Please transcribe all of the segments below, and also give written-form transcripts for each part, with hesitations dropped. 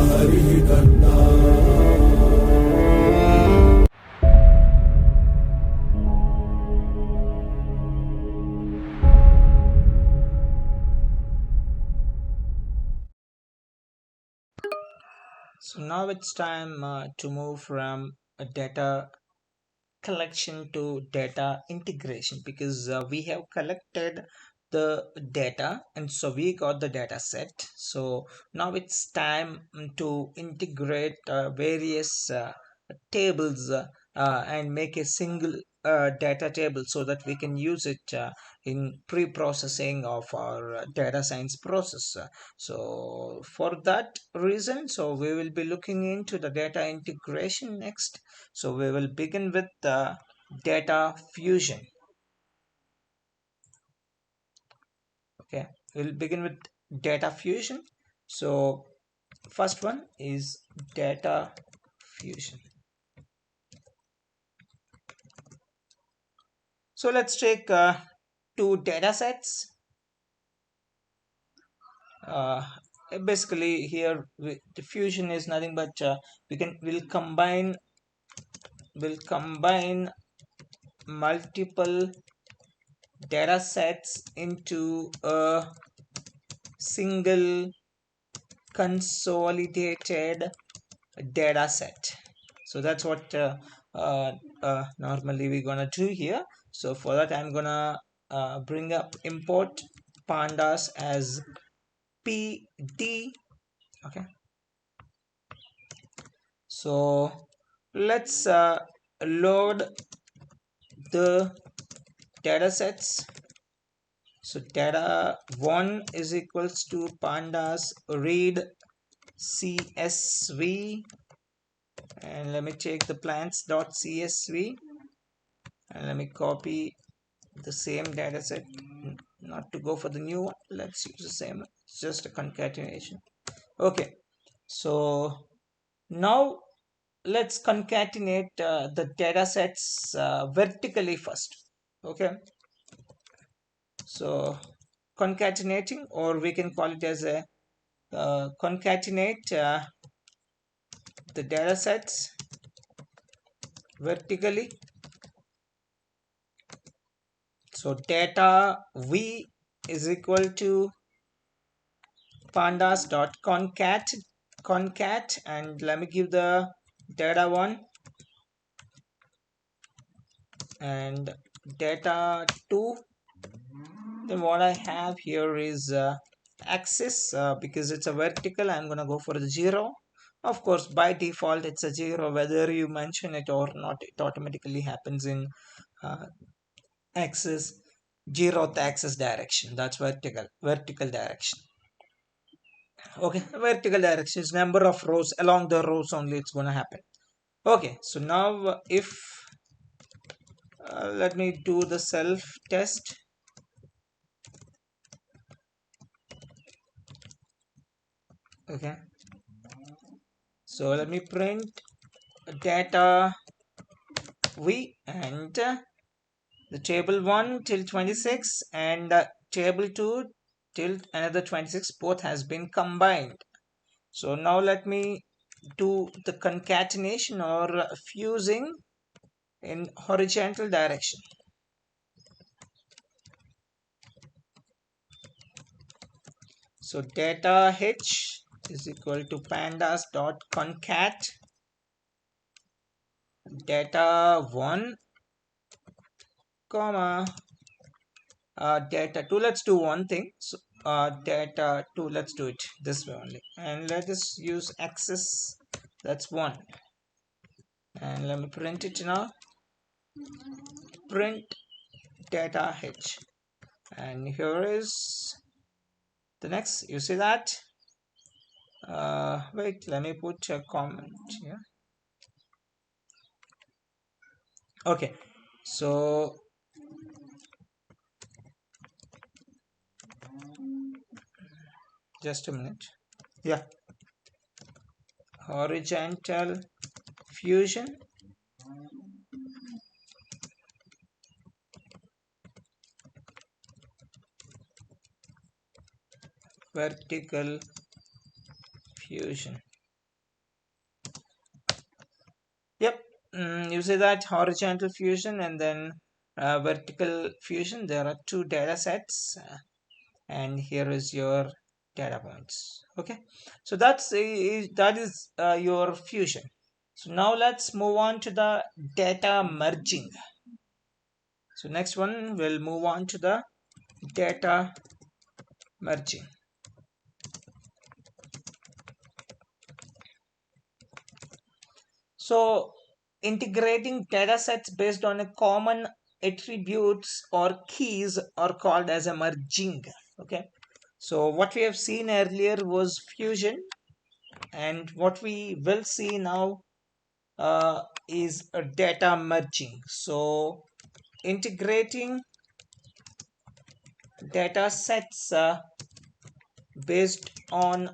हरिः कर्ता। So now it's time to move from a data collection to data integration, because we have collected the data and so we got the data set. So now it's time to integrate various tables and make a single data table so that we can use it in pre-processing of our data science process. So for that reason, so we will be looking into the data integration next. So we will begin with data fusion. Okay, we'll begin with data fusion. So first one is data fusion. So let's take two data sets. uh, Basically here the fusion is nothing but we'll combine multiple data sets into a single consolidated data set. So that's what normally we're gonna do here. So for that I'm gonna bring up import pandas as pd. Okay, so let's load the data sets. So data 1 is equals to pandas read csv, and let me take the plants.csv and let me copy the same data set, not to go for the new one. Let's use the same, it's just a concatenation. Okay, so now let's concatenate the data sets vertically first. Okay, so concatenating, or we can call it as a concatenate the data sets vertically. So data v is equal to pandas.concat, and let me give the data 1 and data 2. Then what I have here is axis, because it's a vertical I'm gonna go for the 0. Of course by default it's a 0, whether you mention it or not, it automatically happens in axis, 0th axis direction. That's vertical direction. Okay, vertical direction is number of rows, along the rows only it's gonna happen. Okay, so now if let me do the self test. Okay, so let me print data v, and the table 1 till 26 and table 2 till another 26, both has been combined. So now let me do the concatenation or fusing in horizontal direction. So data h is equal to pandas.concat data 1 comma data 2. Let's do one thing. So data 2, let's do it this way only, and let us use axis, that's 1, and let me print it now. Print data h, and here is the next. You see that? Wait, let me put a comment here. Okay, so just a minute. Yeah, horizontal fusion, vertical fusion. You see that horizontal fusion and then vertical fusion. There are two data sets, and here is your data points. Okay, so that is your fusion. So now let's move on to the data merging. So next one we'll move on to the data merging. So integrating data sets based on a common attributes or keys are called as a merging. Okay, so what we have seen earlier was fusion, and what we will see now is a data merging. So integrating data sets based on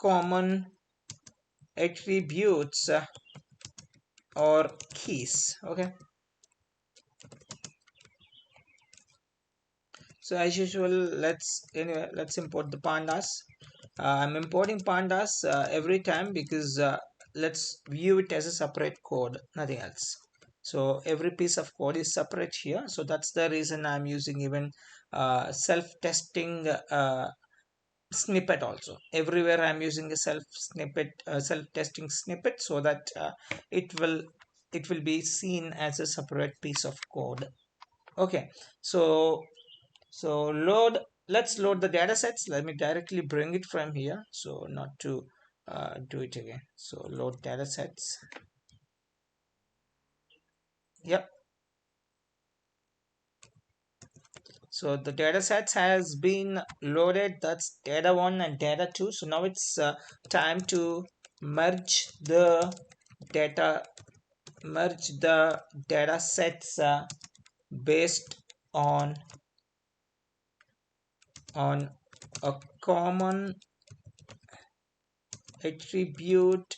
common attributes or keys. Okay, so as usual, let's import the pandas. I'm importing pandas every time because let's view it as a separate code, nothing else. So every piece of code is separate here, so that's the reason I'm using even self-testing snippet also. Everywhere I'm using a self-testing snippet, so that it will be seen as a separate piece of code. Okay, so let's load the data sets. Let me directly bring it from here, so not to do it again. So load data sets. Yep. So the data sets has been loaded. That's data 1 and data 2. So now it's time to merge the data data sets based on a common attribute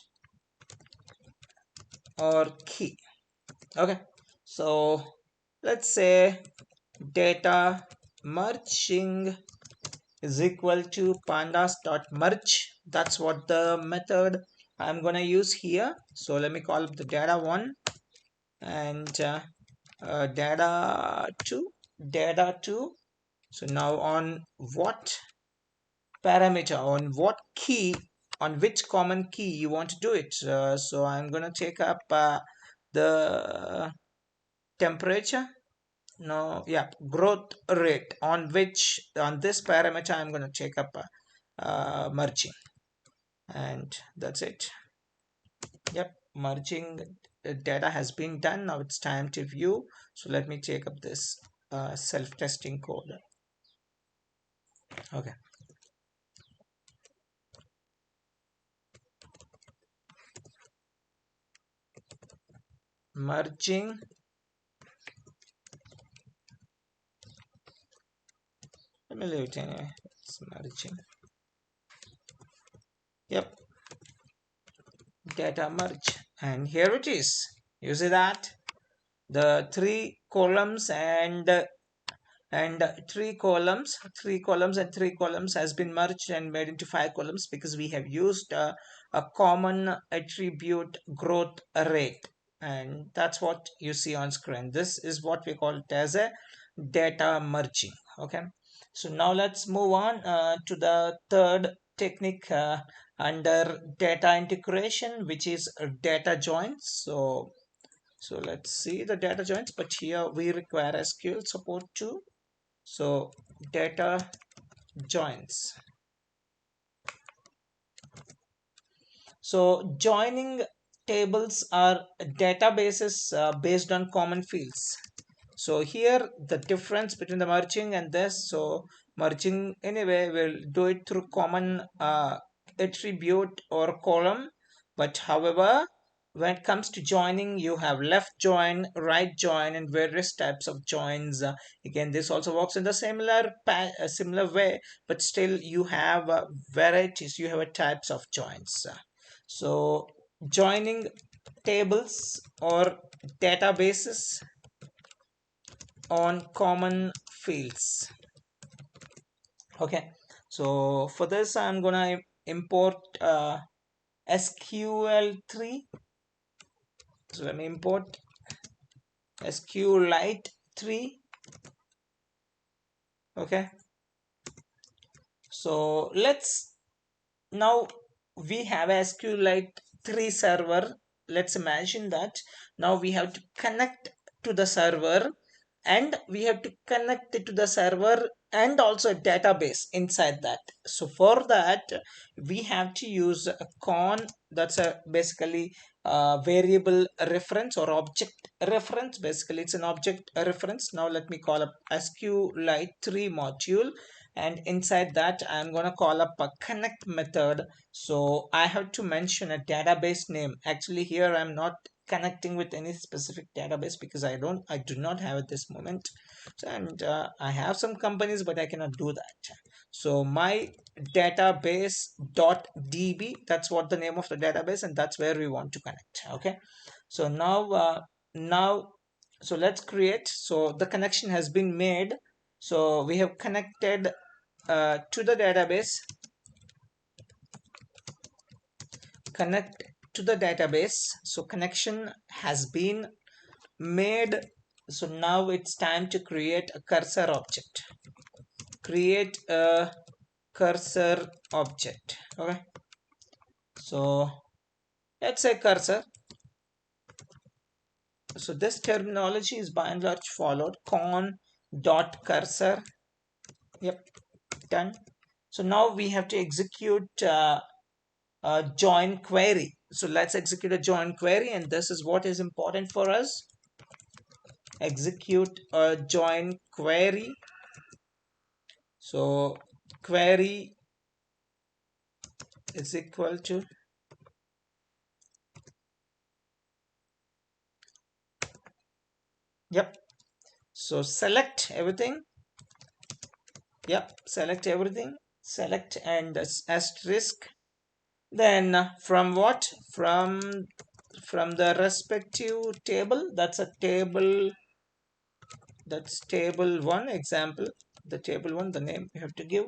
or key. Okay, so let's say data merging is equal to pandas.merge. That's what the method I'm gonna use here. So let me call up the data 1 and data 2. So now on what parameter, on what key, on which common key you want to do it. So I'm gonna take up the temperature. No, yeah, growth rate, on which, on this parameter I'm going to take up merging, and that's it. Yep, merging data has been done. Now it's time to view. So let me take up this self-testing code. Okay, merging. Let me leave it anyway. It's merging. Yep, data merge, and here it is. You see that the three columns and three columns and three columns has been merged and made into five columns because we have used a common attribute growth rate, and that's what you see on screen. This is what we call it as a data merging. Okay, so now let's move on to the third technique under data integration, which is data joins. So let's see the data joins, but here we require SQL support too. So data joins. So joining tables are databases based on common fields. So here the difference between the merging and this. So merging anyway will do it through common attribute or column, but however when it comes to joining, you have left join, right join, and various types of joins. Again, this also works in the similar way, but still you have varieties, you have types of joins. So joining tables or databases on common fields. Okay, so for this I'm gonna import SQL3. So let me import SQLite 3. Okay, so let's now we have a SQLite 3 server. Let's imagine that now we have to connect to the server, and we have to connect it to the server and also a database inside that. So for that we have to use a con, that's a basically variable reference or object reference. Basically it's an object reference. Now let me call up SQLite 3 module, and inside that I'm gonna call up a connect method. So I have to mention a database name. Actually here I'm not connecting with any specific database because I do not have at this moment. So, and I have some companies but I cannot do that. So my database.db, that's what the name of the database, and that's where we want to connect. Okay, so now so let's create. So the connection has been made. So we have connected to the database, connect to the database. So connection has been made. So now it's time to create a cursor object. Create a cursor object. Okay, so let's say cursor. So this terminology is by and large followed. Con dot cursor. Yep, done. So now we have to execute a join query. So let's execute a join query, and this is what is important for us. Execute a join query. So query is equal to, yep, so select everything. Yep, select everything, select and asterisk. Then from what, from the respective table, that's a table, that's table 1 example, the table 1, the name you have to give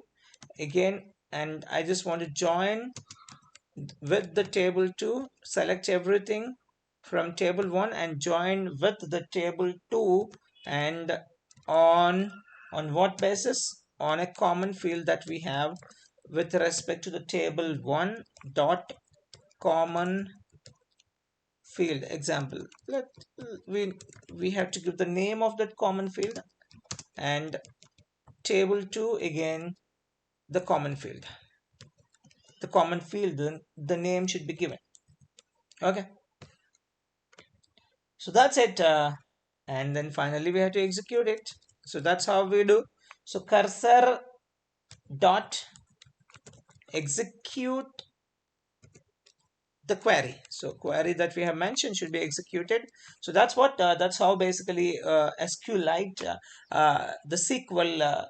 again. And I just want to join with the table 2, select everything from table 1 and join with the table 2. And on what basis? On a common field that we have with respect to the table 1 dot common field example. Let we have to give the name of that common field, and table 2 again the common field. The common field, the name should be given. Okay, so that's it. And then finally we have to execute it. So that's how we do. So cursor dot execute the query. So query that we have mentioned should be executed. So that's what that's how basically SQLite, the SQL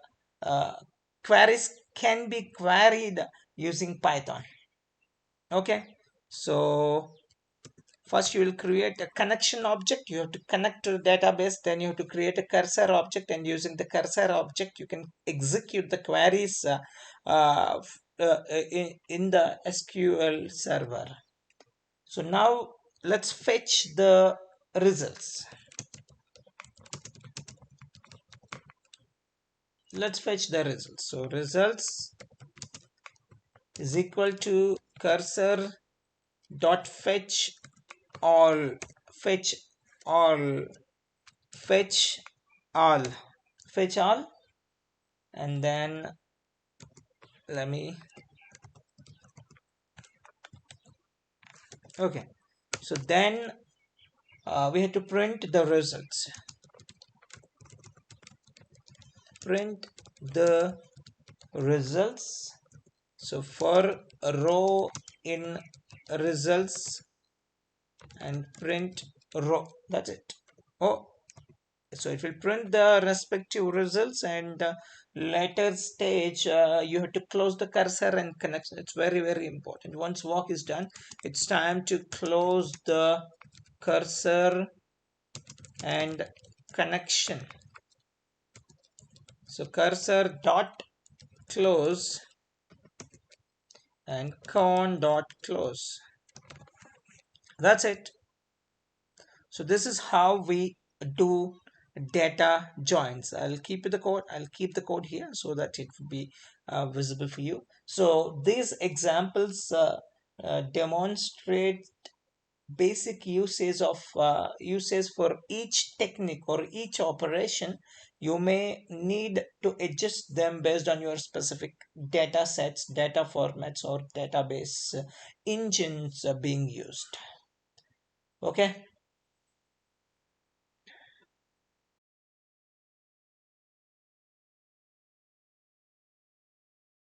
queries can be queried using Python. Okay, so first you will create a connection object. You have to connect to the database. Then you have to create a cursor object, and using the cursor object you can execute the queries in the SQL server. So now let's fetch the results. Let's fetch the results. So results is equal to cursor dot fetch all, fetch all, fetch all, fetch all. And then let me, okay, so then we have to print the results. Print the results. So for a row in results, and print row, that's it. Oh, so it will print the respective results, and later stage you have to close the cursor and connect. It's very, very important. Once walk is done, it's time to close the cursor and connection. So cursor dot close and con dot close. That's it. So this is how we do data joins. I'll keep the code here so that it will be visible for you. So these examples demonstrate basic usage for each technique or each operation. You may need to adjust them based on your specific data sets, data formats, or database engines being used. Okay,